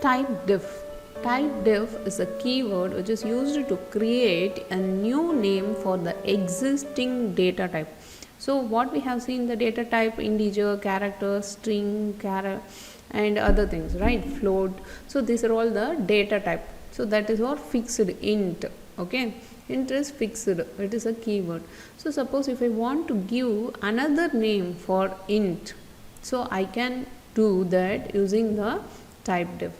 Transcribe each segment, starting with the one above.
TYPEDEF. TYPEDEF is a keyword which is used to create a new name for the existing data type. So what we have seen, the data type, integer, character, string, and other things, right? Float. So these are all the data type. So that is what fixed int. Okay, int is fixed, it is a keyword. So suppose if I want to give another name for int, so I can do that using the TYPEDEF.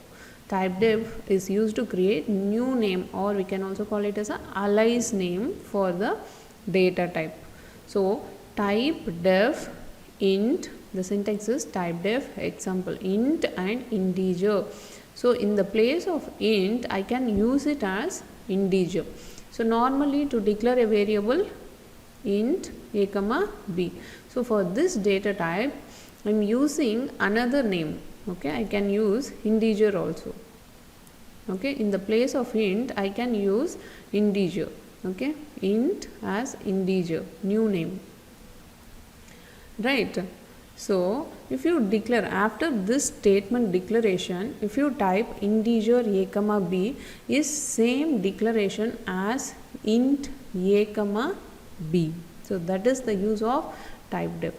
TYPEDEF is used to create new name, or we can also call it as a alias name for the data type. So TYPEDEF int, the syntax is TYPEDEF, example int and integer. So in the place of int, I can use it as integer. So normally to declare a variable int a comma b. So for this data type, I am using another name. Okay, I can use integer also. Okay, in the place of int, I can use integer. Okay, int as integer, new name. Right. So if you declare after this statement declaration, if you type integer a comma b, is same declaration as int a comma b. So that is the use of TYPEDEF.